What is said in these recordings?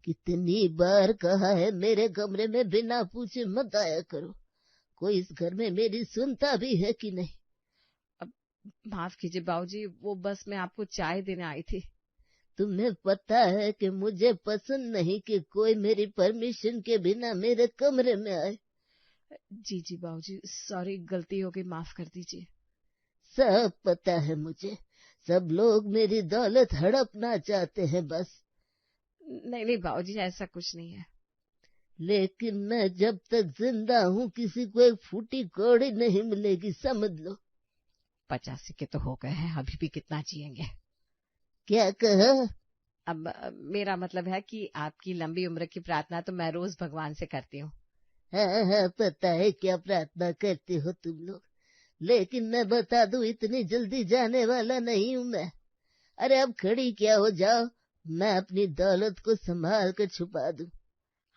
कितनी बार कहा है मेरे कमरे में बिना पूछे मत आया करो। कोई इस घर में मेरी सुनता भी है कि नहीं? अब माफ कीजिए बाबूजी, वो बस मैं आपको चाय देने आई थी। तुम्हें पता है कि मुझे पसंद नहीं कि कोई मेरी परमिशन के बिना मेरे कमरे में आए। जी जी बाबूजी, सॉरी, गलती हो गई, माफ कर दीजिए। सब पता है मुझे, सब लोग मेरी दौलत हड़पना चाहते हैं बस। नहीं नहीं बाबूजी, ऐसा कुछ नहीं है। लेकिन मैं जब तक जिंदा हूँ किसी को एक फूटी कौड़ी नहीं मिलेगी, समझ लो। 85 के तो हो गए हैं, अभी भी कितना जिएंगे? क्या कहा? अब मेरा मतलब है कि आपकी लंबी उम्र की प्रार्थना तो मैं रोज भगवान से करती हूँ। हाँ हाँ, पता है क्या प्रार्थना करते हो तुम लोग, लेकिन मैं बता दूं इतनी जल्दी जाने वाला नहीं हूँ मैं। अरे अब खड़ी क्या हो जाओ, मैं अपनी दौलत को संभाल कर छुपा दूं।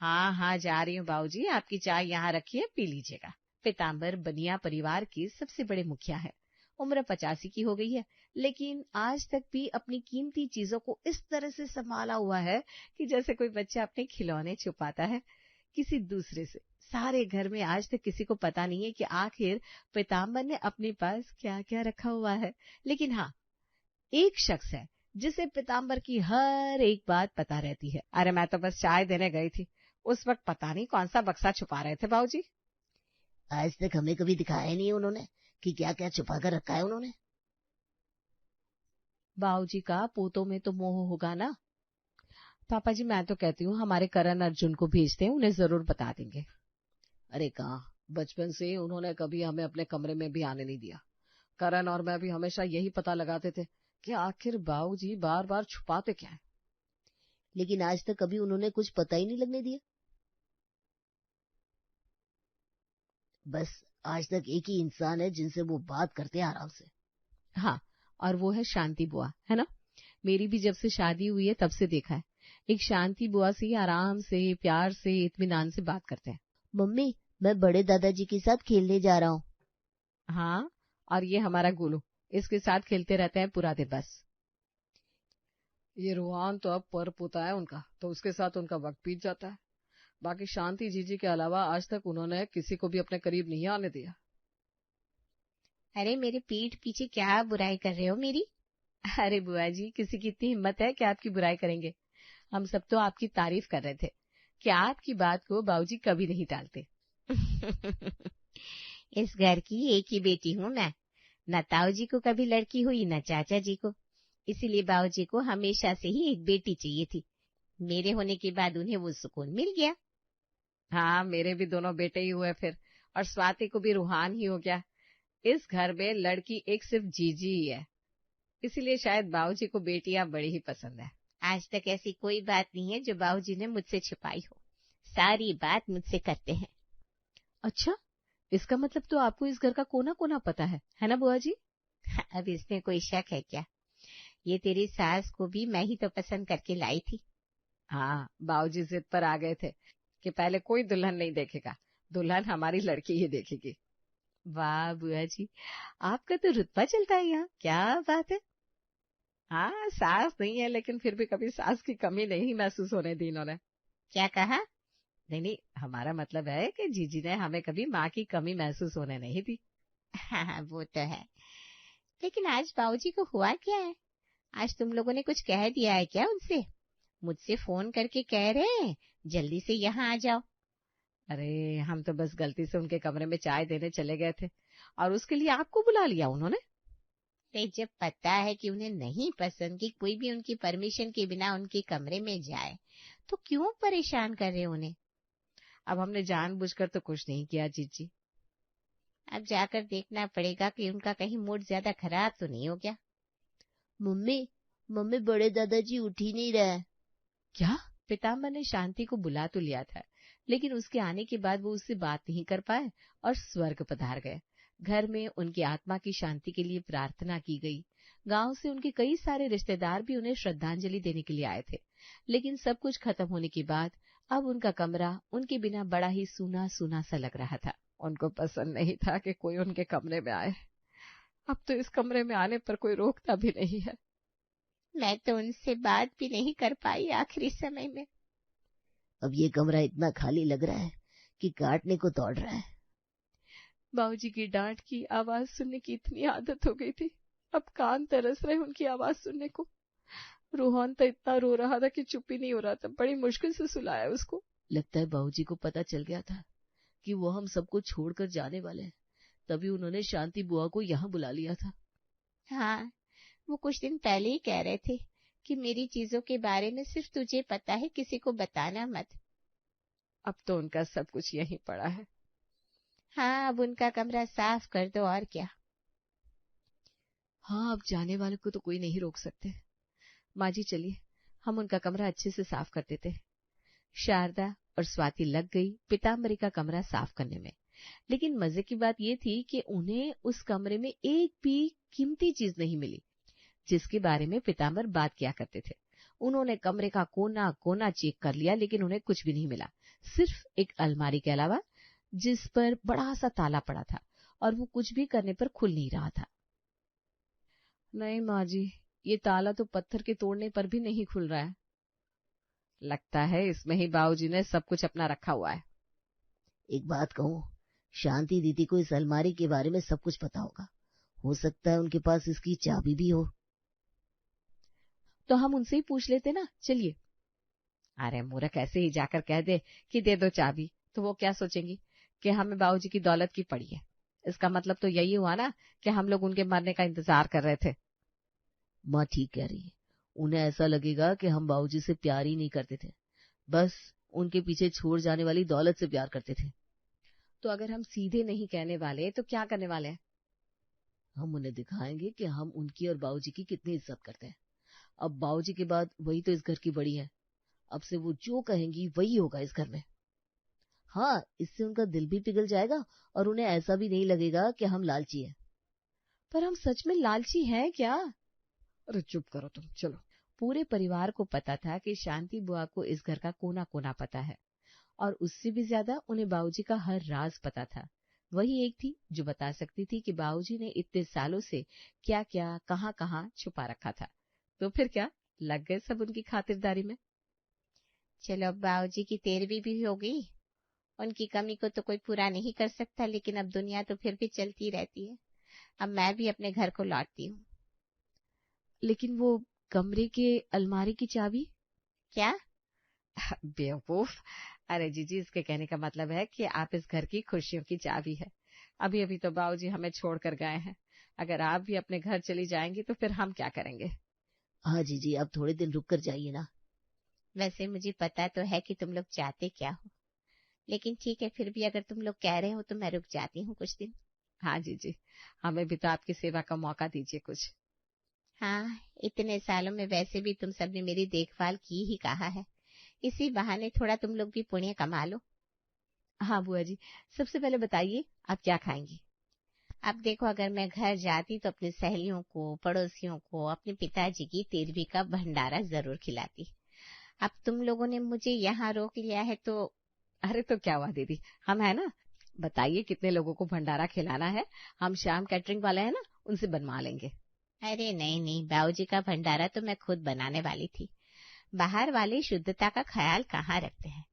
हाँ हाँ, जा रही हूँ बाबूजी, आपकी चाय यहाँ रखिए, पी लीजिएगा। पीताम्बर बनिया परिवार के सबसे बड़े मुखिया है। उम्र 85 की हो गई है, लेकिन आज तक भी अपनी कीमती चीजों को इस तरह से संभाला हुआ है कि जैसे कोई बच्चा अपने खिलौने छुपाता है किसी दूसरे से। सारे घर में आज तक किसी को पता नहीं है कि आखिर पीताम्बर ने अपने पास क्या क्या रखा हुआ है। लेकिन हाँ, एक शख्स है जिसे पीताम्बर की हर एक बात पता रहती है। अरे मैं तो बस चाय देने गई थी, उस वक्त पता नहीं कौन सा बक्सा छुपा रहे थे बाबूजी। आज तक हमें कभी दिखाया नहीं उन्होंने कि क्या क्या छुपा कर रखा है उन्होंने। बाबूजी का पोतों में तो मोह होगा ना। पापा जी, मैं तो कहती हूँ हमारे करण अर्जुन को भेजते हैं, उन्हें जरूर बता देंगे। अरे कहाँ, बचपन से उन्होंने कभी हमें अपने कमरे में भी आने नहीं दिया। करण और मैं भी हमेशा यही पता लगाते थे कि आखिर बाबूजी बार बार छुपाते क्या है। लेकिन आज तक कभी उन्होंने कुछ पता ही नहीं लगने दिया। बस आज तक एक ही इंसान है जिनसे वो बात करते हैं आराम से। हाँ, और वो है शांति बुआ, है ना। मेरी भी जब से शादी हुई है तब से देखा है, एक शांति बुआ से ही आराम से, प्यार से, इत्मीनान से बात करते हैं। मम्मी, मैं बड़े दादाजी के साथ खेलने जा रहा हूँ। हाँ, और ये हमारा गोलू, इसके साथ खेलते रहते हैं पूरा दिन बस। ये रूहान तो अब पर पोता है उनका, तो उसके साथ उनका वक्त बीत जाता है। बाकी शांति जीजी के अलावा आज तक उन्होंने किसी को भी अपने करीब नहीं आने दिया। अरे मेरे पीठ पीछे क्या बुराई कर रहे हो मेरी? अरे बुआ जी, किसी की इतनी हिम्मत है कि आपकी बुराई करेंगे? हम सब तो आपकी तारीफ कर रहे थे कि आपकी बात को बाबूजी कभी नहीं टालते। इस घर की एक ही बेटी हूँ मैं, न ताऊ जी को कभी लड़की हुई न चाचा जी को, इसीलिए बाबूजी को हमेशा से ही एक बेटी चाहिए थी। मेरे होने के बाद उन्हें वो सुकून मिल गया। हाँ, मेरे भी दोनों बेटे ही हुए फिर, और स्वाति को भी रूहान ही हो गया। इस घर में लड़की एक सिर्फ जीजी ही है, इसीलिए शायद बाबूजी को बेटियां बड़ी ही पसंद है। आज तक ऐसी कोई बात नहीं है जो बाबूजी ने मुझसे छिपाई हो, सारी बात मुझसे करते हैं। अच्छा, इसका मतलब तो आपको इस घर का कोना कोना पता है ना बुआ जी? अब इसमें कोई शक है क्या? ये तेरी सास को भी मैं ही तो पसंद करके लाई थी। हाँ, बाबूजी जिद पर आ गए थे कि पहले कोई दुल्हन नहीं देखेगा, दुल्हन हमारी लड़की ही देखेगी। वाह बुआ जी, आपका तो रुतबा चलता है यहाँ, क्या बात है। हाँ, सास नहीं है लेकिन फिर भी कभी सास की कमी नहीं महसूस होने दी इन्होंने। क्या कहा? नहीं नहीं, हमारा मतलब है कि जीजी ने हमें कभी माँ की कमी महसूस होने नहीं दी। हाँ वो तो है, लेकिन आज बाबूजी को हुआ क्या है? आज तुम लोगों ने कुछ कह दिया है क्या उनसे? मुझसे फोन करके कह रहे हैं जल्दी से यहाँ आ जाओ। अरे हम तो बस गलती से उनके कमरे में चाय देने चले गए थे, और उसके लिए आपको बुला लिया उन्होंने। अरे जब पता है कि उन्हें नहीं पसंद कि कोई भी उनकी परमिशन के बिना उनके कमरे में जाए, तो क्यों परेशान कर रहे उन्हें? अब हमने जानबूझकर तो कुछ नहीं किया जीजी। अब जाकर देखना पड़ेगा कि उनका कहीं मूड ज्यादा खराब तो नहीं हो गया। मम्मी, मम्मी, बड़े दादाजी उठ ही नहीं रहा है। क्या? पिताम्बर ने शांति को बुला तो लिया था, लेकिन उसके आने के बाद वो उससे बात नहीं कर पाए और स्वर्ग पधार गए। घर में उनकी आत्मा की शांति के लिए प्रार्थना की गई। गांव से उनके कई सारे रिश्तेदार भी उन्हें श्रद्धांजलि देने के लिए आए थे, लेकिन सब कुछ खत्म होने के बाद अब उनका कमरा उनके बिना बड़ा ही सूना सूना सा लग रहा था। उनको पसंद नहीं था कि कोई उनके कमरे में आए, अब तो इस कमरे में आने पर कोई रोकता भी नहीं है। मैं तो उनसे बात भी नहीं कर पाई आखिरी समय में। अब ये कमरा इतना खाली लग रहा है कि काटने को दौड़ रहा है। बाबूजी की डांट की आवाज सुनने की इतनी आदत हो गई थी, अब कान तरस रहे उनकी आवाज सुनने को। रोहन तो इतना रो रहा था कि चुप ही नहीं हो रहा था, बड़ी मुश्किल से सुलाया उसको। लगता है बाबूजी को पता चल गया था कि वो हम सबको छोड़कर जाने वाले हैं, तभी उन्होंने शांति बुआ को यहाँ बुला लिया था। हाँ, वो कुछ दिन पहले ही कह रहे थे कि मेरी चीजों के बारे में सिर्फ तुझे पता है, किसी को बताना मत। अब तो उनका सब कुछ यहीं पड़ा है। हाँ, अब उनका कमरा साफ कर दो और क्या। हाँ, अब जाने वाले को तो कोई नहीं रोक सकते। माँ जी चलिए, हम उनका कमरा अच्छे से साफ कर देते। शारदा और स्वाति लग गई पीताम्बरी का कमरा साफ करने में। लेकिन मजे की बात ये थी कि उन्हें उस कमरे में एक भी कीमती चीज नहीं मिली जिसके बारे में पीताम्बर बात किया करते थे। उन्होंने कमरे का कोना कोना चेक कर लिया, लेकिन उन्हें कुछ भी नहीं मिला, सिर्फ एक अलमारी के अलावा, जिस पर बड़ा सा ताला पड़ा था और वो कुछ भी करने पर खुल नहीं रहा था। नहीं माँ जी, ये ताला तो पत्थर के तोड़ने पर भी नहीं खुल रहा है। लगता है इसमें ही बाबूजी ने सब कुछ अपना रखा हुआ है। एक बात कहूँ, शांति दीदी को इस अलमारी के बारे में सब कुछ पता होगा। हो सकता है उनके पास इसकी चाबी भी हो। तो हम उनसे ही पूछ लेते ना, चलिए। अरे मूर्ख, ऐसे ही जाकर कह दे कि दे दो चाबी, तो वो क्या सोचेंगी कि हमें बाबूजी की दौलत की पड़ी है। इसका मतलब तो यही हुआ ना कि हम लोग उनके मरने का इंतजार कर रहे थे। माँ ठीक कह रही है, उन्हें ऐसा लगेगा कि हम बाबूजी से प्यार ही नहीं करते थे, बस उनके पीछे छोड़ जाने वाली दौलत से प्यार करते थे। तो अगर हम सीधे नहीं कहने वाले तो क्या करने वाले हैं? हम उन्हें दिखाएंगे कि हम उनकी और बाबूजी की कितनी इज्जत करते हैं। अब बाबूजी के बाद वही तो इस घर की बड़ी है, अब से वो जो कहेंगी वही होगा इस घर में। हाँ, इससे उनका दिल भी पिघल जाएगा और उन्हें ऐसा भी नहीं लगेगा कि हम लालची हैं। पर हम सच में लालची हैं क्या? अरे चुप करो तुम, चलो। पूरे परिवार को पता था कि शांति बुआ को इस घर का कोना कोना पता है, और उससे भी ज्यादा उन्हें बाबूजी का हर राज पता था। वही एक थी जो बता सकती थी कि बाबूजी ने इतने सालों से क्या क्या कहाँ कहाँ छुपा रखा था। तो फिर क्या, लग गए सब उनकी खातिरदारी में। चलो, अब बाबूजी की 13वीं भी हो गई। उनकी कमी को तो कोई पूरा नहीं कर सकता, लेकिन अब दुनिया तो फिर भी चलती रहती है। अब मैं भी अपने घर को लौटती हूँ। लेकिन वो कमरे के अलमारी की चाबी? क्या? बेवकूफ। अरे जीजी, इसके कहने का मतलब है कि आप इस घर की खुशियों की चाबी है। अभी अभी तो बाबूजी हमें छोड़कर गए हैं, अगर आप भी अपने घर चली जाएंगी तो फिर हम क्या करेंगे? हाँ जीजी, आप थोड़े दिन रुक कर जाइए ना। वैसे मुझे पता तो है कि तुम लोग चाहते क्या हो, लेकिन ठीक है, फिर भी अगर तुम लोग कह रहे हो तो मैं रुक जाती हूँ कुछ दिन। हाँ जीजी, हमें भी तो आपकी सेवा का मौका दीजिए कुछ। हाँ, इतने सालों में वैसे भी तुम सबने मेरी देखभाल की ही कहा है, इसी बहाने थोड़ा तुम लोग भी पुण्य कमा लो। हाँ बुआ जी, सबसे पहले बताइए आप क्या खाएंगी? अब देखो, अगर मैं घर जाती तो अपनी सहेलियों को, पड़ोसियों को, अपने पिताजी की 13वीं का भंडारा जरूर खिलाती। अब तुम लोगों ने मुझे यहाँ रोक लिया है तो। अरे तो क्या हुआ दीदी, हम है ना। बताइए कितने लोगों को भंडारा खिलाना है, हम श्याम कैटरिंग वाले हैं ना, उनसे बनवा लेंगे। अरे नहीं नहीं, बाबूजी का भंडारा तो मैं खुद बनाने वाली थी। बाहर वाले शुद्धता का ख्याल कहाँ रखते हैं।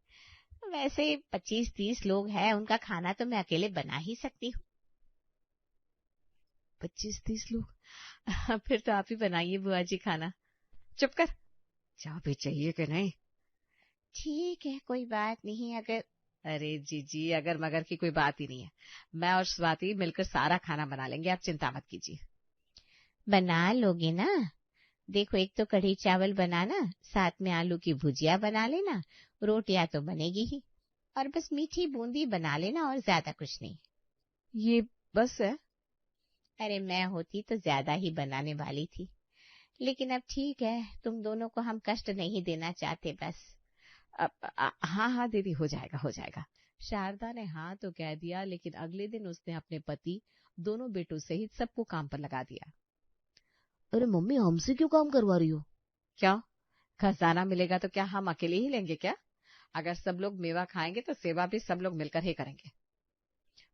वैसे 25-30 लोग हैं, उनका खाना तो मैं अकेले बना ही सकती हूँ। 25-30 लोग? फिर तो आप ही बनाइए बुआ जी खाना। चुप कर, चाबी चाहिए कि नहीं? ठीक है, कोई बात नहीं। अगर अरे जीजी, अगर मगर की कोई बात ही नहीं है, मैं और स्वाति मिलकर सारा खाना बना लेंगे, आप चिंता मत कीजिए। बना लोगे ना? देखो, एक तो कढ़ी चावल बनाना, साथ में आलू की भुजिया बना लेना, रोटियां तो बनेगी ही, और बस मीठी बूंदी बना लेना, और ज्यादा कुछ नहीं। ये बस है? अरे मैं होती तो ज्यादा ही बनाने वाली थी, लेकिन अब ठीक है, तुम दोनों को हम कष्ट नहीं देना चाहते बस। हाँ हाँ दीदी, हो जाएगा हो जाएगा। शारदा ने हाँ तो कह दिया, लेकिन अगले दिन उसने अपने पति, दोनों बेटों सहित सबको काम पर लगा दिया। अरे मम्मी, हमसे क्यों काम करवा रही हो? क्यों, खजाना मिलेगा तो क्या हम अकेले ही लेंगे क्या? अगर सब लोग मेवा खाएंगे तो सेवा भी सब लोग मिलकर ही करेंगे।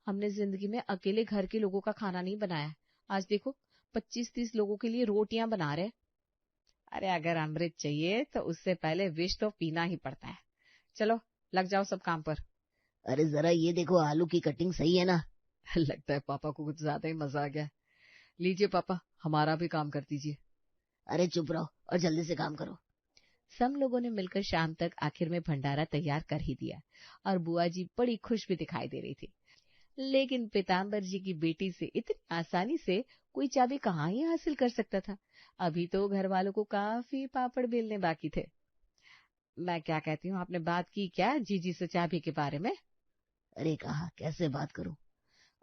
हमने जिंदगी में अकेले घर के लोगों का खाना नहीं बनाया, आज देखो 25-30 लोगों के लिए रोटियां बना रहे। अरे अगर अमृत चाहिए तो उससे पहले विष तो पीना ही पड़ता है। चलो लग जाओ सब काम पर। अरे जरा ये देखो, आलू की कटिंग सही है ना? लगता है पापा को कुछ ज्यादा ही मजा आ गया। लीजिए पापा, हमारा भी काम कर दीजिए। अरे चुप रहो और जल्दी से काम करो। सब लोगों ने मिलकर शाम तक आखिर में भंडारा तैयार कर ही दिया और बुआ जी बड़ी खुश भी दिखाई दे रही थी। लेकिन पीताम्बर जी की बेटी से इतनी आसानी से कोई चाबी कहाँ ही हासिल कर सकता था। अभी तो घर वालों को काफी पापड़ बेलने बाकी थे। मैं क्या कहती हूँ, आपने बात की क्या जीजी से चाबी के बारे में? अरे कहा कैसे बात करूं?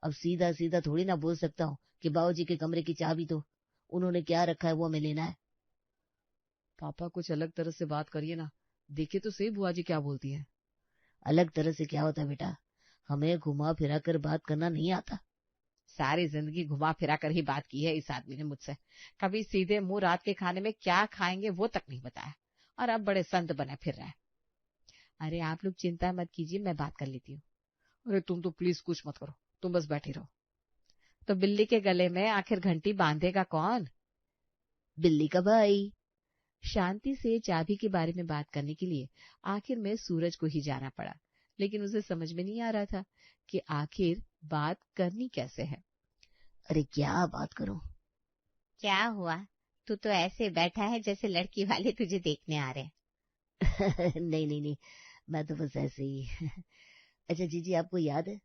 अब सीधा सीधा थोड़ी ना बोल सकता हूँ कि बाबूजी के कमरे की चाबी तो उन्होंने क्या रखा है वो हमें लेना है। पापा कुछ अलग तरह से बात करिए ना, देखिए तो सही बुआ जी क्या बोलती है। अलग तरह से क्या होता है बेटा? हमें घुमा फिरा कर बात करना नहीं आता। सारी जिंदगी घुमा फिरा कर ही बात की है इस आदमी ने मुझसे। कभी सीधे मुंह रात के खाने में क्या खाएंगे वो तक नहीं बताया, और अब बड़े संत बने फिर रहे हैं। अरे आप लोग चिंता मत कीजिए, मैं बात कर लेती हूँ। अरे तुम तो प्लीज कुछ मत करो, तुम बस बैठी रहो। तो बिल्ली के गले में आखिर घंटी बांधेगा कौन? बिल्ली का भाई। शांति से चाबी के बारे में बात करने के लिए आखिर में सूरज को ही जाना पड़ा, लेकिन उसे समझ में नहीं आ रहा था कि आखिर बात करनी कैसे है। अरे क्या बात करूं? क्या हुआ? तू तो ऐसे बैठा है जैसे लड़की वाले तुझे देखने आ रहे हैं। नहीं नहीं नहीं, मैं तो बस ऐसे ही। अच्छा जीजी, आपको याद है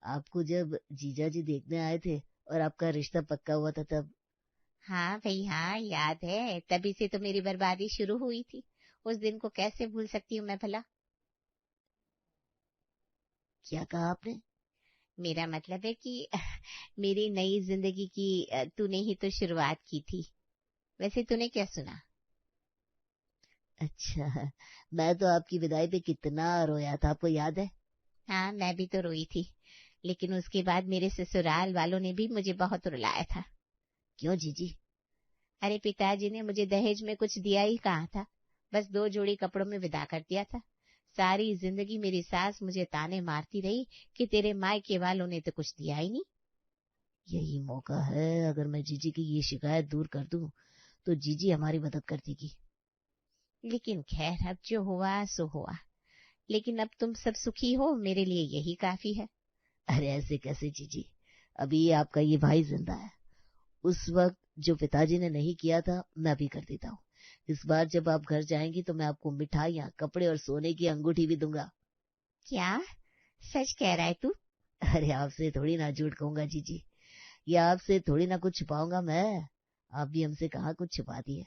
आपको जब जीजा जी देखने आए थे और आपका रिश्ता पक्का हुआ था तब? हाँ भाई हाँ, याद है। तभी से तो मेरी बर्बादी शुरू हुई थी। उस दिन को कैसे भूल सकती हूँ मैं भला? क्या कहा आपने? मेरा मतलब है कि मेरी नई जिंदगी की तूने ही तो शुरुआत की थी। वैसे तूने क्या सुना? अच्छा, मैं तो आपकी विदाई पे कितना रोया था, आपको याद है? हाँ, मैं भी तो रोई थी, लेकिन उसके बाद मेरे ससुराल वालों ने भी मुझे बहुत रुलाया था। क्यों जीजी? अरे पिताजी ने मुझे दहेज में कुछ दिया ही कहा था, बस 2 जोड़ी कपड़ों में विदा कर दिया था। सारी जिंदगी मेरी सास मुझे ताने मारती रही कि तेरे मायके वालों ने तो कुछ दिया ही नहीं। यही मौका है, अगर मैं जीजी की ये शिकायत दूर कर दूं तो जीजी हमारी मदद कर देगी। लेकिन खैर, अब जो हुआ सो हुआ। लेकिन अब तुम सब सुखी हो, मेरे लिए यही काफी है। अरे ऐसे कैसे जीजी, अभी आपका ये भाई जिंदा है। उस वक्त जो पिताजी ने नहीं किया था मैं भी कर देता हूँ। इस बार जब आप घर जाएंगी तो मैं आपको मिठाइयाँ, कपड़े और सोने की अंगूठी भी दूंगा। क्या सच कह रहा है तू? अरे आपसे थोड़ी ना झूठ कहूंगा जीजी, या आपसे थोड़ी ना कुछ छुपाऊंगा मैं। आप भी हमसे कहाँ कुछ छुपाती है।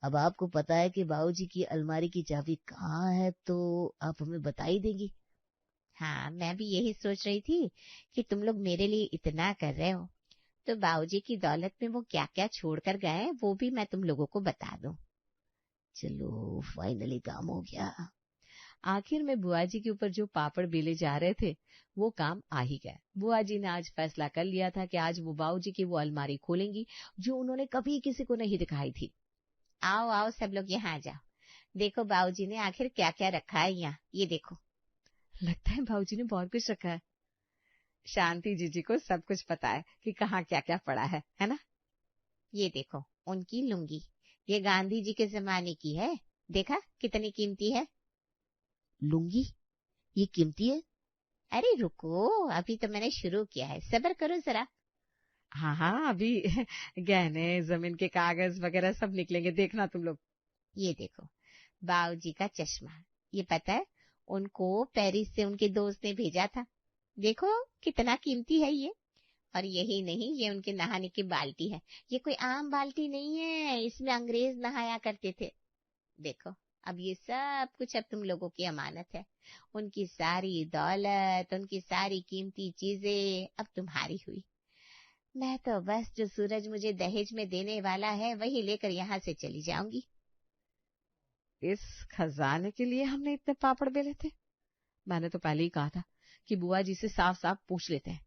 अब आपको पता है कि बाबूजी की अलमारी की चाबी कहाँ है तो आप हमें बता ही देंगी। हाँ, मैं भी यही सोच रही थी कि तुम लोग मेरे लिए इतना कर रहे हो, तो बाबूजी की दौलत में वो क्या क्या छोड़ कर गए वो भी मैं तुम लोगों को बता दूं। चलो फाइनली काम हो गया। आखिर में बुआ जी के ऊपर जो पापड़ बेले जा रहे थे वो काम आ ही गया। बुआ जी ने आज फैसला कर लिया था कि आज वो बाबूजी की वो अलमारी खोलेंगी जो उन्होंने कभी किसी को नहीं दिखाई थी। आओ आओ सब लोग यहाँ आ जाओ, देखो बाबूजी ने आखिर क्या क्या रखा है यहाँ, ये देखो। लगता है बाबूजी ने बहुत कुछ रखा है। शांति जीजी को सब कुछ पता है कि कहाँ क्या क्या पड़ा है ना? ये देखो उनकी लुंगी, ये गांधी जी के जमाने की है, देखा कितनी कीमती है। लुंगी? ये कीमती है? अरे रुको, अभी तो मैंने शुरू किया है, सब्र करो जरा। हाँ हाँ, अभी गहने, जमीन के कागज वगैरह सब निकलेंगे, देखना तुम लोग। ये देखो बाबूजी का चश्मा, ये पता है उनको पेरिस से उनके दोस्त ने भेजा था। देखो कितना कीमती है ये। और यही नहीं, ये उनके नहाने की बाल्टी है। ये कोई आम बाल्टी नहीं है, इसमें अंग्रेज नहाया करते थे। देखो अब ये सब कुछ अब तुम लोगों की अमानत है। उनकी सारी दौलत, उनकी सारी कीमती चीजें अब तुम्हारी हुई। मैं तो बस जो सूरज मुझे दहेज में देने वाला है वही लेकर यहाँ से चली जाऊंगी। इस खजाने के लिए हमने इतने पापड़ बेले थे? मैंने तो पहले ही कहा था कि बुआ जी से साफ साफ पूछ लेते हैं।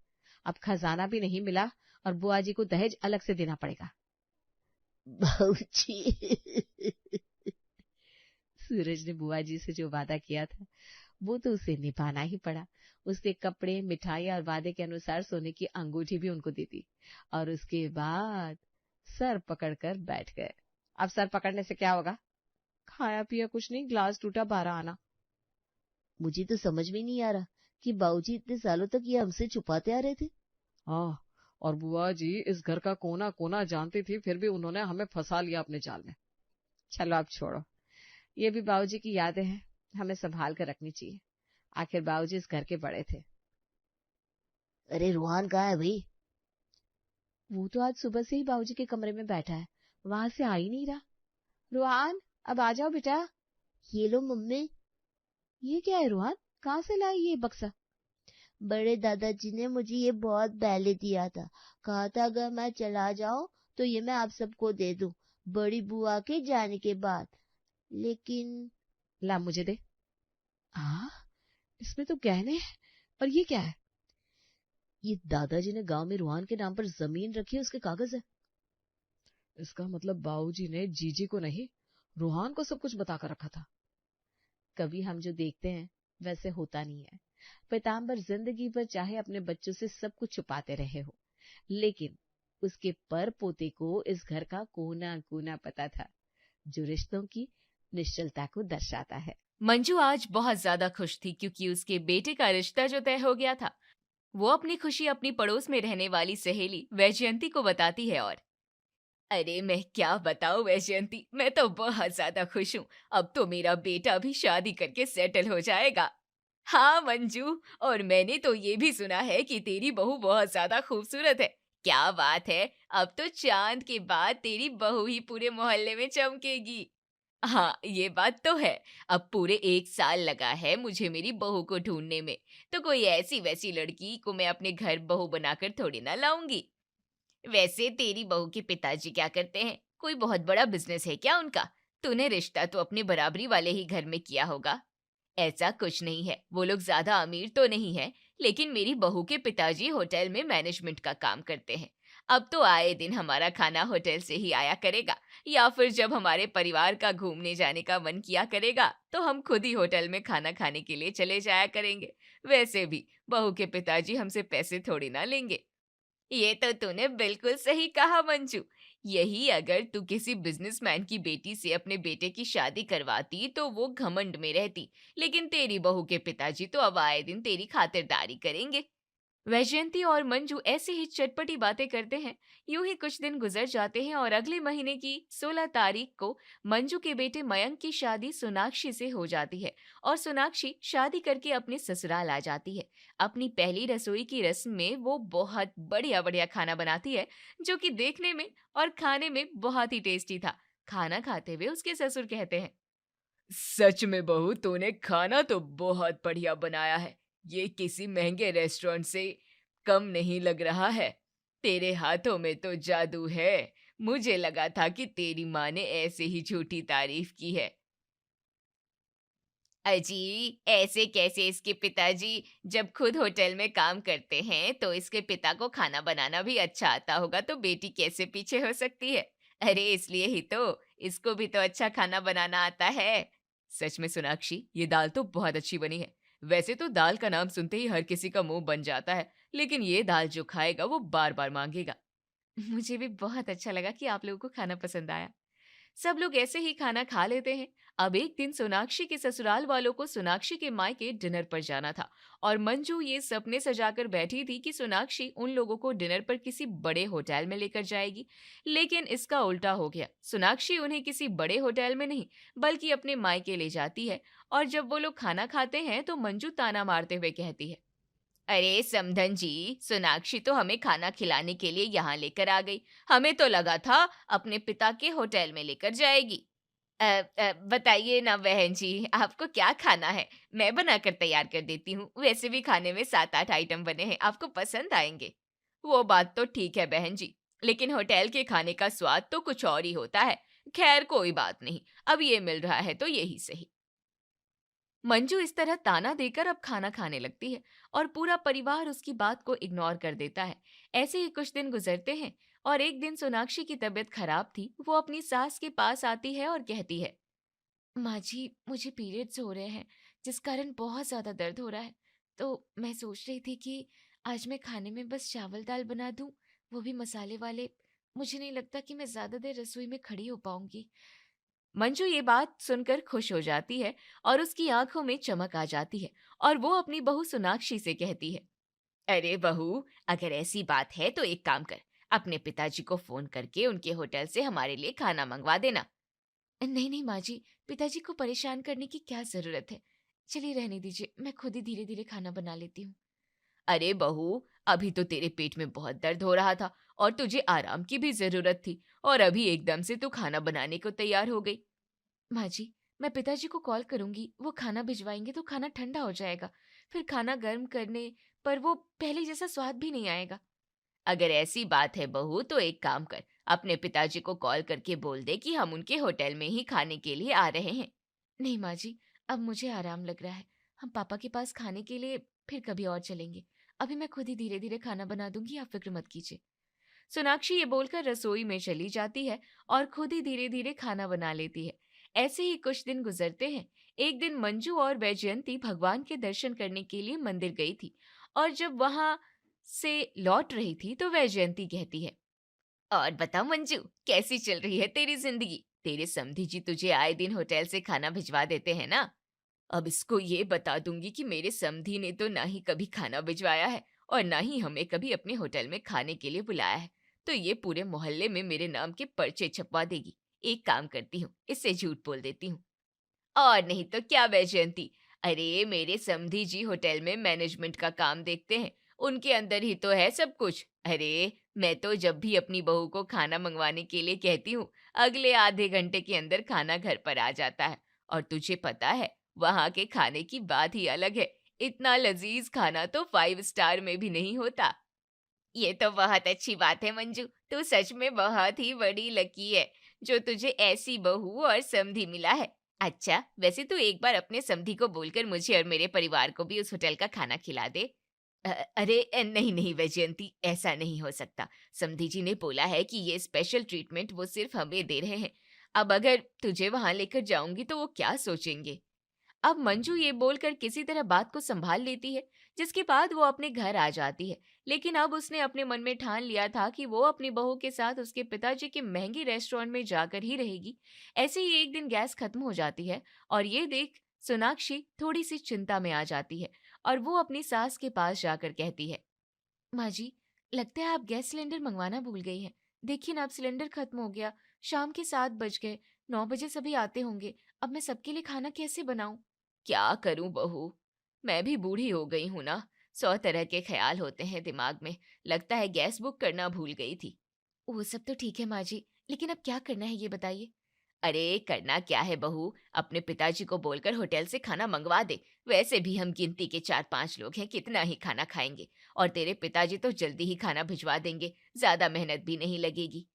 अब खजाना भी नहीं मिला और बुआ जी को दहेज अलग से देना पड़ेगा। बाबूजी। सूरज ने बुआ जी से जो वादा किया था वो तो उसे निभाना ही पड़ा। उसने कपड़े, मिठाई और वादे के अनुसार सोने की अंगूठी भी उनको दे दी और उसके बाद सर पकड़कर बैठ गए। अब सर पकड़ने से क्या होगा? खाया पिया कुछ नहीं, ग्लास टूटा 12 आना। मुझे तो समझ में नहीं आ रहा कि बाबूजी इतने सालों तक ये हमसे छुपाते आ रहे थे। हाँ, और बुआ जी इस घर का कोना कोना जानती थी, फिर भी उन्होंने हमें फंसा लिया अपने जाल में। चलो अब छोड़ो, ये भी बाबूजी की यादें हैं, हमें संभाल कर रखनी चाहिए। आखिर बाबूजी इस घर के बड़े थे। अरे रूहान कहाँ है भाई? वो तो आज सुबह से ही बाबूजी के कमरे में बैठा है, वहां से आ ही नहीं रहा। रुहान, अब आ जाओ बेटा। ये लो मम्मी। ये क्या है रुहान, कहाँ से लाई ये बक्सा? बड़े दादाजी ने मुझे ये बहुत पहले दिया था, कहा था अगर मैं चला जाऊं तो ये मैं आप सबको दे दूं बड़ी बुआ के जाने के बाद। लेकिन ला मुझे दे। इसमें तो गहने हैं, और ये क्या है? ये दादाजी ने गांव में रूहान के नाम पर जमीन रखी है, उसके कागज है। इसका मतलब बाबूजी ने जीजी को नहीं, रूहान को सब कुछ बताकर रखा था। कभी हम जो देखते हैं वैसे होता नहीं है। पीताम्बर जिंदगी भर चाहे अपने बच्चों से सब कुछ छुपाते रहे हो, लेकिन उसके पर पोते को इस घर का कोना कोना पता था, जो रिश्तों की निश्चलता को दर्शाता है। मंजू आज बहुत ज्यादा खुश थी क्योंकि उसके बेटे का रिश्ता जो तय हो गया था। वो अपनी खुशी अपनी पड़ोस में रहने वाली सहेली वैजयंती को बताती है और अरे मैं क्या बताऊं वैजयंती, मैं तो बहुत ज्यादा खुश हूँ। अब तो मेरा बेटा भी शादी करके सेटल हो जाएगा। हाँ मंजू, और मैंने तो ये भी सुना है कि तेरी बहू बहुत ज्यादा खूबसूरत है। क्या बात है, अब तो चांद के बाद तेरी बहू ही पूरे मोहल्ले में चमकेगी। हाँ ये बात तो है। अब पूरे 1 साल लगा है मुझे मेरी बहू को ढूंढने में, तो कोई ऐसी वैसी लड़की को मैं अपने घर बहू बनाकर थोड़ी ना लाऊंगी। वैसे तेरी बहू के पिताजी क्या करते हैं? कोई बहुत बड़ा बिजनेस है क्या उनका? तूने रिश्ता तो अपने बराबरी वाले ही घर में किया होगा। ऐसा कुछ नहीं है, वो लोग ज्यादा अमीर तो नहीं है, लेकिन मेरी बहू के पिताजी होटल में मैनेजमेंट का काम करते हैं। अब तो आए दिन हमारा खाना होटल से ही आया करेगा, या फिर जब हमारे परिवार का घूमने जाने का मन किया करेगा तो हम खुद ही होटल में खाना खाने के लिए चले जाया करेंगे। वैसे भी बहू के पिताजी हमसे पैसे थोड़ी ना लेंगे। ये तो तूने बिल्कुल सही कहा मंजू। यही अगर तू किसी बिजनेसमैन की बेटी से अपने बेटे की शादी करवाती तो वो घमंड में रहती, लेकिन तेरी बहू के पिताजी तो अब आए दिन तेरी खातिरदारी करेंगे। वैजयंती और मंजू ऐसे ही चटपटी बातें करते हैं। यूं ही कुछ दिन गुजर जाते हैं और अगले महीने की 16 तारीख को मंजू के बेटे मयंक की शादी सोनाक्षी से हो जाती है और सोनाक्षी शादी करके अपने ससुराल आ जाती है। अपनी पहली रसोई की रस्म में वो बहुत बढ़िया बढ़िया खाना बनाती है, जो कि देखने में और खाने में बहुत ही टेस्टी था। खाना खाते हुए उसके ससुर कहते हैं, सच में बहू, तूने खाना तो बहुत बढ़िया बनाया है। ये किसी महंगे रेस्टोरेंट से कम नहीं लग रहा है। तेरे हाथों में तो जादू है। मुझे लगा था कि तेरी माँ ने ऐसे ही झूठी तारीफ की है। अजी, ऐसे कैसे इसके पिताजी? जब खुद होटल में काम करते हैं तो इसके पिता को खाना बनाना भी अच्छा आता होगा, तो बेटी कैसे पीछे हो सकती है? अरे इसलिए ही तो, इसको भी तो अच्छा खाना बनाना आता है। सच में सोनाक्षी, ये दाल तो बहुत अच्छी बनी है। वैसे तो दाल का नाम सुनते ही हर किसी का मुंह बन जाता है, लेकिन ये दाल जो खाएगा वो बार बार मांगेगा। मुझे भी बहुत अच्छा लगा कि आप लोगों को खाना पसंद आया। सब लोग ऐसे ही खाना खा लेते हैं। अब एक दिन सोनाक्षी के ससुराल वालों को सोनाक्षी के मायके डिनर पर जाना था और मंजू ये सपने सजाकर बैठी थी कि सोनाक्षी उन लोगों को डिनर पर किसी बड़े होटल में लेकर जाएगी, लेकिन इसका उल्टा हो गया। सोनाक्षी उन्हें किसी बड़े होटल में नहीं बल्कि अपने मायके ले जाती है और जब वो लोग खाना खाते हैं तो मंजू ताना मारते हुए कहती है, अरे समधन जी, सोनाक्षी तो हमें खाना खिलाने के लिए यहाँ लेकर आ गई। हमें तो लगा था अपने पिता के होटल में लेकर जाएगी। बताइए ना बहन जी, आपको क्या खाना है? मैं बनाकर तैयार कर देती हूँ। वैसे भी खाने में 7-8 आइटम बने हैं, आपको पसंद आएंगे। वो बात तो ठीक है बहन जी, लेकिन होटल के खाने का स्वाद तो कुछ और ही होता है। खैर कोई बात नहीं, अब ये मिल रहा है तो यही सही। मंजू इस तरह ताना देकर अब खाना खाने लगती है और पूरा परिवार उसकी बात को इग्नोर कर देता है। ऐसे ही कुछ दिन गुजरते हैं और एक दिन सोनाक्षी की तबीयत खराब थी। वो अपनी सास के पास आती है और कहती है, माँ जी, मुझे पीरियड्स हो रहे हैं जिस कारण बहुत ज्यादा दर्द हो रहा है। तो मैं सोच रही थी कि आज मैं खाने में बस चावल दाल बना दूं, वो भी मसाले वाले। मुझे नहीं लगता कि मैं ज्यादा देर रसोई में खड़ी हो पाऊंगी। मंजू ये बात सुनकर खुश हो जाती है और उसकी आंखों में चमक आ जाती है और वो अपनी बहू सोनाक्षी से कहती है, अरे बहू, अगर ऐसी बात है तो एक काम कर, अपने पिताजी को फोन करके उनके होटल से हमारे लिए खाना मंगवा देना। नहीं नहीं माँ जी, पिताजी को परेशान करने की क्या जरूरत है, चलिए रहने दीजिए, मैं खुद ही धीरे धीरे खाना बना लेती हूँ। अरे बहू, अभी तो तेरे पेट में बहुत दर्द हो रहा था और तुझे आराम की भी जरूरत थी और अभी एकदम से तू खाना बनाने को तैयार हो गई। माँ जी, मैं पिताजी को कॉल करूंगी, वो खाना भिजवाएंगे तो खाना ठंडा हो जाएगा, फिर खाना गर्म करने पर वो पहले जैसा स्वाद भी नहीं आएगा। अगर ऐसी बात है बहू तो एक काम कर, अपने पिताजी को कॉल करके बोल दे कि हम उनके होटल में ही खाने के लिए आ रहे हैं। नहीं माँ जी, अब मुझे आराम लग रहा है, हम पापा के पास खाने के लिए फिर कभी और चलेंगे, अभी मैं खुद ही धीरे धीरे खाना बना दूंगी, आप फिक्र मत कीजिए। सोनाक्षी ये बोलकर रसोई में चली जाती है और खुद ही धीरे धीरे खाना बना लेती है। ऐसे ही कुछ दिन गुजरते हैं। एक दिन मंजू और वैजयंती भगवान के दर्शन करने के लिए मंदिर गई थी और जब वहां से लौट रही थी तो वैजयंती कहती है, और बता मंजू, कैसी चल रही है तेरी जिंदगी? तेरे समधी जी तुझे आए दिन होटल से खाना भिजवा देते हैं ना? अब इसको ये बता दूंगी कि मेरे समधी ने तो ना ही कभी खाना भिजवाया है और ना ही हमें कभी अपने होटल में खाने के लिए बुलाया है, तो ये पूरे मोहल्ले में मेरे नाम के पर्चे छपवा देगी। एक काम करती हूँ, इससे झूठ बोल देती हूँ। और नहीं तो क्या वैजयंती, अरे मेरे समधी जी होटल में मैनेजमेंट का काम देखते हैं, उनके अंदर ही तो है सब कुछ। अरे मैं तो जब भी अपनी बहू को खाना मंगवाने के लिए कहती हूँ, अगले आधे घंटे के अंदर खाना घर पर आ जाता है। और तुझे पता है, वहाँ के खाने की बात ही अलग है, इतना लजीज खाना तो 5 स्टार में भी नहीं होता। ये तो बहुत अच्छी बात है मंजू, तू सच में बहुत ही बड़ी लकी है जो तुझे ऐसी बहू और समधी मिला है। अच्छा, वैसे तू एक बार अपने समधी को बोलकर मुझे और मेरे परिवार को भी उस होटल का खाना खिला दे। अरे नहीं नहीं वैजयंती, ऐसा नहीं हो सकता। समधी जी ने बोला है कि ये स्पेशल ट्रीटमेंट वो सिर्फ हमें दे रहे हैं। अब अगर तुझे वहां लेकर जाऊंगी तो वो क्या सोचेंगे? अब मंजू ये बोलकर किसी तरह बात को संभाल लेती है, जिसके बाद वो अपने घर आ जाती है। लेकिन अब उसने अपने मन में ठान लिया था कि वो अपनी बहू के साथ उसके पिताजी के महंगे रेस्टोरेंट में जाकर ही रहेगी। ऐसे ही एक दिन गैस खत्म हो जाती है और ये देख सोनाक्षी थोड़ी सी चिंता में आ जाती है और वो अपनी सास के पास जाकर कहती है, माँ जी, लगता है आप गैस सिलेंडर मंगवाना भूल गई हैं। देखिए ना, अब सिलेंडर खत्म हो गया, शाम के 7 बज गए, 9 बजे सभी आते होंगे, अब मैं सबके लिए खाना कैसे बनाऊं? क्या करूं बहू, मैं भी बूढ़ी हो गई हूं ना, 100 तरह के ख्याल होते हैं दिमाग में। लगता है गैस बुक करना भूल गई थी। वो सब तो ठीक है माँ जी, लेकिन अब क्या करना है ये बताइए। अरे करना क्या है बहू, अपने पिताजी को बोलकर होटल से खाना मंगवा दे। वैसे भी हम गिनती के 4-5 लोग हैं, कितना ही खाना खाएंगे, और तेरे पिताजी तो जल्दी ही खाना भिजवा देंगे, ज्यादा मेहनत भी नहीं लगेगी।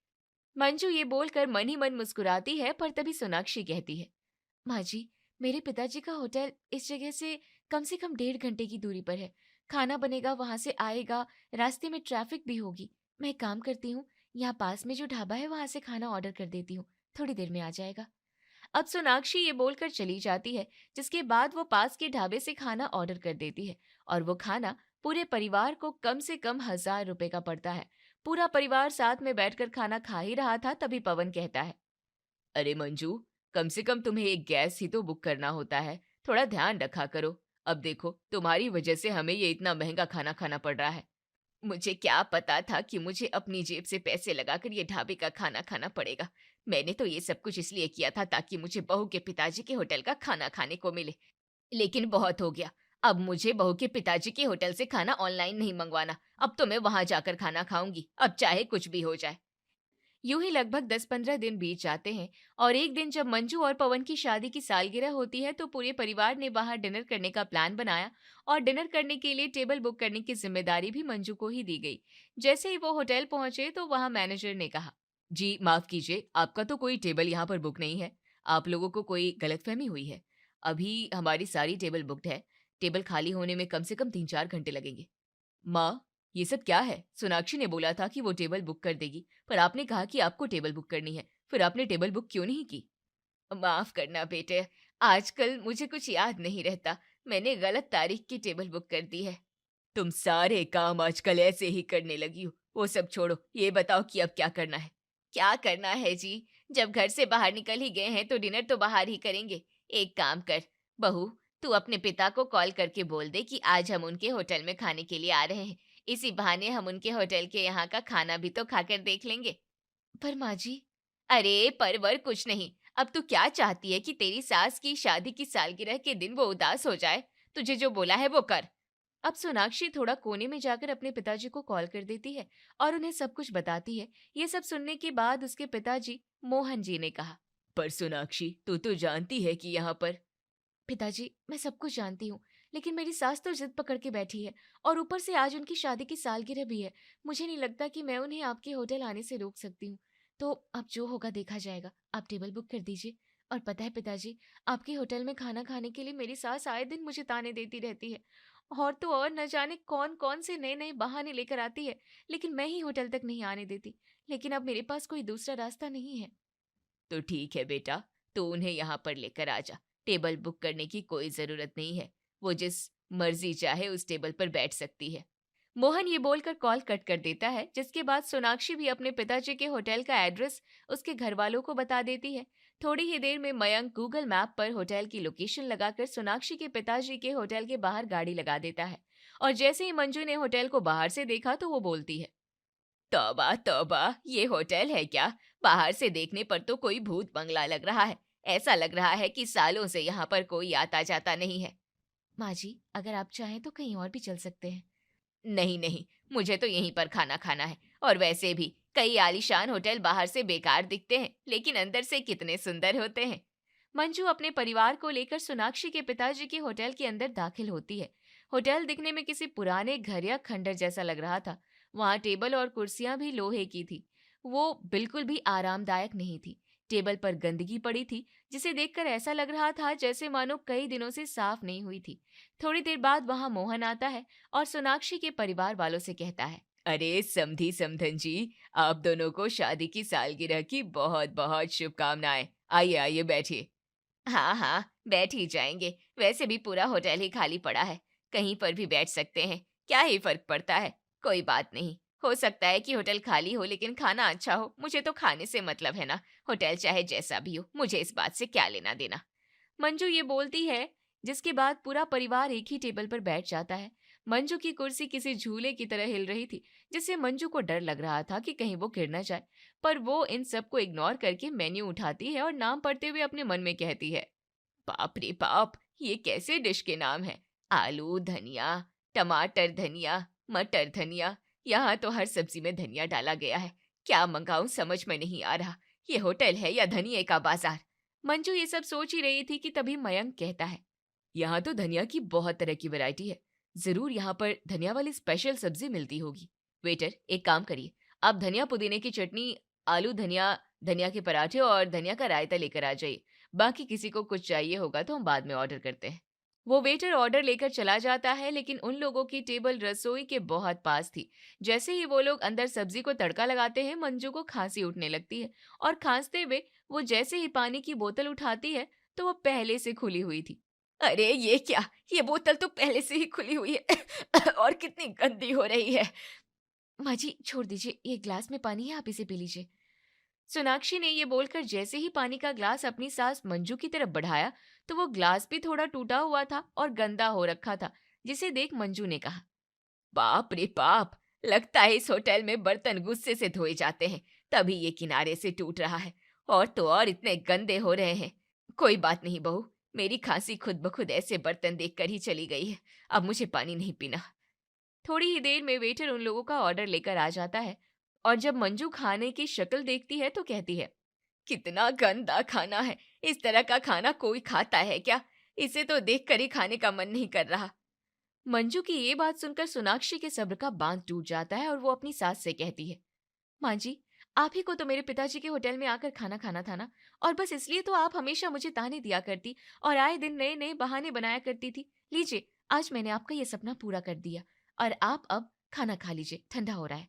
मंजू ये बोलकर मन ही मन मुस्कुराती है, पर तभी सोनाक्षी कहती है, माँ जी, मेरे पिताजी का होटल इस जगह से कम 1.5 घंटे की दूरी पर है। खाना बनेगा, वहां से आएगा, रास्ते में ट्रैफिक भी होगी। मैं एक काम करती हूँ, यहाँ पास में जो ढाबा है वहां से खाना ऑर्डर कर देती हूँ, थोड़ी देर में आ जाएगा। अब सोनाक्षी ये बोलकर चली जाती है, जिसके बाद वो पास के ढाबे से खाना ऑर्डर कर देती है और वो खाना पूरे परिवार को कम से कम 1000 रुपए का पड़ता है। पूरा परिवार साथ में बैठकर खाना खा ही रहा था, तभी पवन कहता है, अरे मंजू, कम से कम तुम्हें एक गैस ही तो बुक करना होता है, थोड़ा ध्यान रखा करो। अब देखो, तुम्हारी वजह से हमें ये इतना महंगा खाना खाना पड़ रहा है। मुझे क्या पता था कि मुझे अपनी जेब से पैसे लगाकर ये ढाबे का खाना खाना पड़ेगा। मैंने तो ये सब कुछ इसलिए किया था ताकि मुझे बहू के पिताजी के होटल का खाना खाने को मिले। लेकिन बहुत हो गया, अब मुझे बहू के पिताजी के होटल से खाना ऑनलाइन नहीं मंगवाना। अब तो मैं वहां जाकर खाना खाऊंगी, अब चाहे कुछ भी हो जाए। यूं ही लगभग 10-15 दिन बीत जाते हैं और एक दिन जब मंजू और पवन की शादी की सालगिरह होती है तो पूरे परिवार ने बाहर डिनर करने का प्लान बनाया और डिनर करने के लिए टेबल बुक करने की जिम्मेदारी भी मंजू को ही दी गई। जैसे ही वो होटल पहुंचे तो वहां मैनेजर ने कहा, जी माफ कीजिए, आपका तो कोई टेबल यहाँ पर बुक नहीं है। आप लोगों को कोई गलतफहमी हुई है। अभी हमारी सारी टेबल बुकड है। टेबल खाली होने में कम से कम 3-4 घंटे लगेंगे। माँ, ये सब क्या है? सोनाक्षी ने बोला था कि वो टेबल बुक कर देगी, पर आपने कहा कि आपको टेबल बुक करनी है, फिर आपने टेबल बुक क्यों नहीं की? माफ करना बेटे, आजकल मुझे कुछ याद नहीं रहता, मैंने गलत तारीख की टेबल बुक कर दी है। तुम सारे काम आजकल ऐसे ही करने लगी हो। वो सब छोड़ो, ये बताओ कि अब क्या करना है। क्या करना है जी, जब घर से बाहर निकल ही गए हैं तो डिनर तो बाहर ही करेंगे। एक काम कर बहू, तू अपने पिता को कॉल करके बोल दे कि आज हम उनके होटल में खाने के लिए आ रहे हैं। इसी बहाने हम उनके होटल के यहाँ का खाना भी तो खाकर देख लेंगे। पर माँ जी। अरे परवर कुछ नहीं, अब तू क्या चाहती है कि तेरी सास की शादी की सालगिरह के दिन वो उदास हो जाए? तुझे जो बोला है वो कर। अब सोनाक्षी थोड़ा कोने में जाकर अपने पिताजी को कॉल कर देती है और उन्हें सब कुछ बताती है। ये सब सुनने के बाद उसके पिताजी मोहन जी ने कहा, पर सोनाक्षी, तू तो जानती है कि यहाँ पर। पिताजी, मैं सब कुछ जानती हूँ, लेकिन मेरी सास तो जिद पकड़ के बैठी है और ऊपर से आज उनकी शादी की सालगिरह भी है। मुझे नहीं लगता कि मैं उन्हें आपके होटल आने से रोक सकती हूँ। तो अब जो होगा देखा जाएगा। आप टेबल बुक कर दीजिए। और पता है पिताजी, आपके होटल में खाना खाने के लिए मेरी सास आए दिन मुझे ताने देती रहती है। और तो और न जाने कौन कौन से नए नए बहाने लेकर आती है, लेकिन मैं ही होटल तक नहीं आने देती। लेकिन अब मेरे पास कोई दूसरा रास्ता नहीं है। तो ठीक है बेटा, तो उन्हें यहाँ पर लेकर आ जा। टेबल बुक करने की कोई जरूरत नहीं है, वो जिस मर्जी चाहे उस टेबल पर बैठ सकती है। मोहन ये बोलकर कॉल कट कर देता है, जिसके बाद सोनाक्षी भी अपने पिताजी के होटल का एड्रेस उसके घर वालों को बता देती है। थोड़ी ही देर में मयंक गूगल मैप पर होटल की लोकेशन लगाकर सोनाक्षी के पिताजी के होटल के बाहर गाड़ी लगा देता है। और जैसे ही मंजू ने होटल को बाहर से देखा तो वो बोलती है, तौबा तौबा, ये होटल है क्या? बाहर से देखने पर तो कोई भूत बंगला लग रहा है। ऐसा लग रहा है कि सालों से यहाँ पर कोई आता जाता नहीं है। माँ जी, अगर आप चाहें तो कहीं और भी चल सकते हैं। नहीं नहीं, मुझे तो यहीं पर खाना खाना है। और वैसे भी कई आलीशान होटल बाहर से बेकार दिखते हैं, लेकिन अंदर से कितने सुंदर होते हैं। मंजू अपने परिवार को लेकर सोनाक्षी के पिताजी के होटल के अंदर दाखिल होती है। होटल दिखने में किसी पुराने घर या खंडर जैसा लग रहा था। वहाँ टेबल और कुर्सियां भी लोहे की थी। वो बिल्कुल भी आरामदायक नहीं थी। टेबल पर गंदगी पड़ी थी, जिसे देखकर ऐसा लग रहा था जैसे मानो कई दिनों से साफ नहीं हुई थी। थोड़ी देर बाद वहाँ मोहन आता है और सोनाक्षी के परिवार वालों से कहता है, अरे समधी समधन जी, आप दोनों को शादी की सालगिरह की बहुत बहुत शुभकामनाएं। आइए आइए बैठिए। हाँ हाँ, बैठ ही जाएंगे। वैसे भी पूरा होटल ही खाली पड़ा है, कहीं पर भी बैठ सकते हैं। क्या ही फर्क पड़ता है, कोई बात नहीं। हो सकता है कि होटल खाली हो लेकिन खाना अच्छा हो, मुझे तो खाने से मतलब है ना। होटल चाहे जैसा भी हो, मुझे इस बात से क्या लेना देना। मंजू ये बोलती है, जिसके बाद पूरा परिवार एक ही टेबल पर बैठ जाता है। मंजू की कुर्सी किसी झूले की तरह हिल रही थी, जिससे मंजू को डर लग रहा था कि कहीं वो गिर न जाए। पर वो इन सबको इग्नोर करके मेन्यू उठाती है और नाम पढ़ते हुए अपने मन में कहती है, बाप रे बाप, ये कैसे डिश के नाम है? आलू धनिया, टमाटर धनिया, मटर धनिया। यहाँ तो हर सब्जी में धनिया डाला गया है। क्या मंगाऊं समझ में नहीं आ रहा। ये होटल है या धनिये का बाजार? मंजू ये सब सोच ही रही थी कि तभी मयंक कहता है, यहाँ तो धनिया की बहुत तरह की वैरायटी है। जरूर यहाँ पर धनिया वाली स्पेशल सब्जी मिलती होगी। वेटर, एक काम करिए, आप धनिया पुदीने की चटनी, आलू धनिया, धनिया के पराठे और धनिया का रायता लेकर आ जाइए। बाकी किसी को कुछ चाहिए होगा तो हम बाद में ऑर्डर करते हैं। वो वेटर ऑर्डर लेकर चला जाता है, लेकिन उन लोगों की टेबल रसोई के बहुत पास थी। जैसे ही वो लोग अंदर सब्जी को तड़का लगाते हैं, मंजू को खांसी उठने लगती है और खांसते हुए वो जैसे ही पानी की बोतल उठाती है तो वो पहले से खुली हुई थी। अरे ये क्या, ये बोतल तो पहले से ही खुली हुई है और कितनी गंदी हो रही है। माँ जी छोड़ दीजिए, ये ग्लास में पानी है, आप इसे पी लीजिए। सोनाक्षी ने ये बोलकर जैसे ही पानी का ग्लास अपनी सास मंजू की तरफ बढ़ाया तो वो ग्लास भी थोड़ा टूटा हुआ था और गंदा हो रखा था, जिसे देख मंजू ने कहा, बाप रे बाप, लगता है इस होटल में बर्तन गुस्से से धोए जाते हैं, तभी ये किनारे से टूट रहा है। और तो और इतने गंदे हो रहे हैं। कोई बात नहीं बहू, मेरी खांसी खुद ब खुद ऐसे बर्तन देखकर ही चली गई है। अब मुझे पानी नहीं पीना। थोड़ी ही देर में वेटर उन लोगों का ऑर्डर लेकर आ जाता है और जब मंजू खाने की शक्ल देखती है तो कहती है, कितना गंदा खाना है। इस तरह का खाना कोई खाता है क्या? इसे तो देखकर ही खाने का मन नहीं कर रहा। मंजू की ये बात सुनकर सोनाक्षी के सब्र का बांध टूट जाता है और वो अपनी सास से कहती है, माँ जी, आप ही को तो मेरे पिताजी के होटल में आकर खाना खाना था ना, और बस इसलिए तो आप हमेशा मुझे ताने दिया करती और आए दिन नए नए बहाने बनाया करती थी। लीजिए, आज मैंने आपका ये सपना पूरा कर दिया और आप अब खाना खा लीजिए, ठंडा हो रहा है।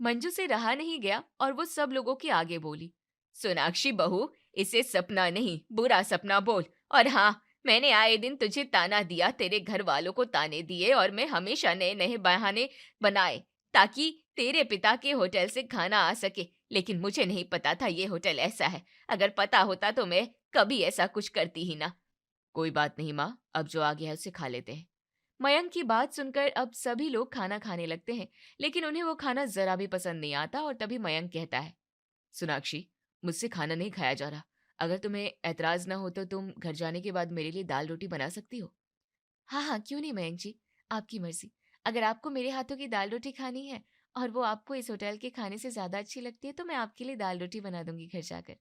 मंजू से रहा नहीं गया और वो सब लोगों के आगे बोली, सोनाक्षी बहू, इसे सपना नहीं बुरा सपना बोल। और हाँ, मैंने आए दिन तुझे ताना दिया, तेरे घर वालों को ताने दिए और मैं हमेशा नए नए बहाने बनाए ताकि तेरे पिता के होटल से खाना आ सके। लेकिन मुझे नहीं पता था ये होटल ऐसा है। अगर पता होता तो मैं कभी ऐसा कुछ करती ही ना। कोई बात नहीं माँ, अब जो आ गया है उसे खा लेते हैं। मयंक की बात सुनकर अब सभी लोग खाना खाने लगते हैं, लेकिन उन्हें वो खाना जरा भी पसंद नहीं आता और तभी मयंक कहता है, सोनाक्षी, मुझसे खाना नहीं खाया जा रहा। अगर तुम्हें ऐतराज ना हो तो तुम घर जाने के बाद मेरे लिए दाल रोटी बना सकती हो। हाँ हाँ, क्यों नहीं मयंक जी, आपकी मर्जी। अगर आपको मेरे हाथों की दाल रोटी खानी है और वो आपको इस होटल के खाने से ज्यादा अच्छी लगती है तो मैं आपके लिए दाल रोटी बना दूंगी घर जाकर।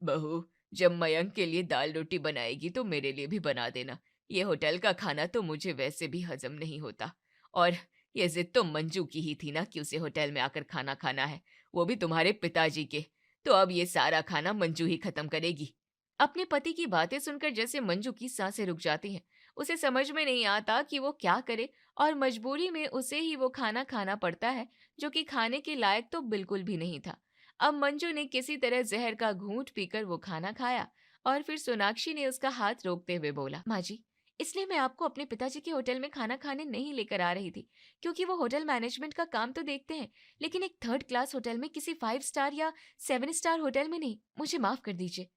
बहू, जब मयंक के लिए दाल रोटी बनाएगी तो मेरे लिए भी बना देना। ये होटल का खाना तो मुझे वैसे भी हजम नहीं होता। और ये जिद तो मंजू की ही थी ना कि उसे होटल में आकर खाना खाना है, वो भी तुम्हारे पिताजी के। तो अब ये सारा खाना मंजू ही खत्म करेगी। अपने पति की बातें सुनकर जैसे मंजू की सांसें रुक जाती हैं। उसे समझ में नहीं आता कि वो क्या करे और मजबूरी में उसे ही वो खाना खाना पड़ता है जो कि खाने के लायक तो बिल्कुल भी नहीं था। अब मंजू ने किसी तरह जहर का घूंट पीकर वो खाना खाया और फिर सोनाक्षी ने उसका हाथ रोकते हुए बोला, माँ जी, इसलिए मैं आपको अपने पिताजी के होटल में खाना खाने नहीं लेकर आ रही थी, क्योंकि वो होटल मैनेजमेंट का काम तो देखते हैं, लेकिन एक 3rd क्लास होटल में, किसी 5 स्टार या 7 स्टार होटल में नहीं। मुझे माफ कर दीजिए।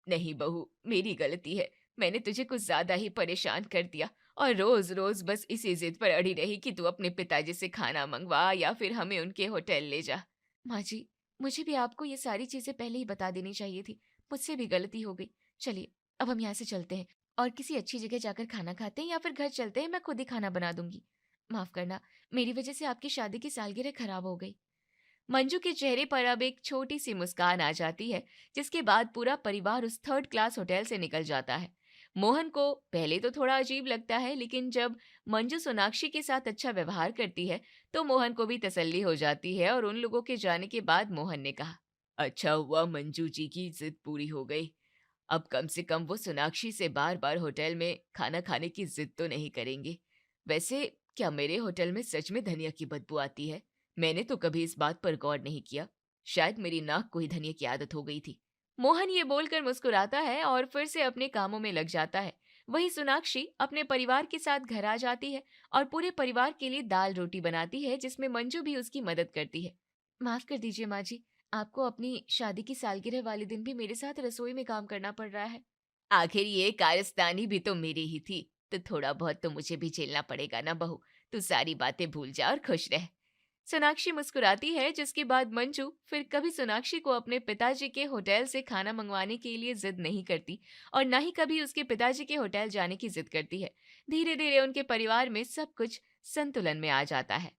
नहीं बहू, मेरी गलती है। मैंने तुझे कुछ ज्यादा ही परेशान कर दिया और रोज रोज बस इसी जिद पर अड़ी रही कि तू अपने पिताजी से खाना मंगवा या फिर हमें उनके होटल ले जा। माँ जी, मुझे भी आपको ये सारी चीजें पहले ही बता देनी चाहिए थी। मुझसे भी गलती हो गई। चलिए, अब हम यहाँ से चलते हैं और किसी अच्छी जगह जाकर खाना खाते हैं या फिर घर चलते हैं। मैं खुद ही खाना बना दूंगी। माफ करना, मेरी वजह से आपकी शादी की सालगिरह खराब हो गई। मंजू के चेहरे पर अब एक छोटी सी मुस्कान आ जाती है, जिसके बाद पूरा परिवार उस 3rd क्लास होटल से निकल जाता है। मोहन को पहले तो थोड़ा अजीब लगता है, लेकिन जब मंजू सोनाक्षी के साथ अच्छा व्यवहार करती है तो मोहन को भी तसल्ली हो जाती है और उन लोगों के जाने के बाद मोहन ने कहा, अच्छा हुआ मंजू जी की जिद पूरी हो गई। अब कम से कम वो सोनाक्षी से बार बार होटल में खाना खाने की जिद तो नहीं करेंगे। वैसे क्या मेरे होटल में सच में धनिया की बदबू आती है? मैंने तो कभी इस बात पर गौर नहीं किया। शायद मेरी नाक को ही धनिया की आदत हो गई थी। मोहन ये बोलकर मुस्कुराता है और फिर से अपने कामों में लग जाता है। वहीं सोनाक्षी अपने परिवार के साथ घर आ जाती है और पूरे परिवार के लिए दाल रोटी बनाती है, जिसमें मंजू भी उसकी मदद करती है। माफ कर दीजिए माँ जी, आपको अपनी शादी की सालगिरह वाले दिन भी मेरे साथ रसोई में काम करना पड़ रहा है। आखिर ये कारस्तानी भी तो मेरी ही थी, तो थोड़ा बहुत तो मुझे भी झेलना पड़ेगा ना बहू। तू सारी बातें भूल जा और खुश रह। सोनाक्षी मुस्कुराती है, जिसके बाद मंजू फिर कभी सोनाक्षी को अपने पिताजी के होटल से खाना मंगवाने के लिए जिद नहीं करती और न ही कभी उसके पिताजी के होटल जाने की जिद करती है। धीरे धीरे उनके परिवार में सब कुछ संतुलन में आ जाता है।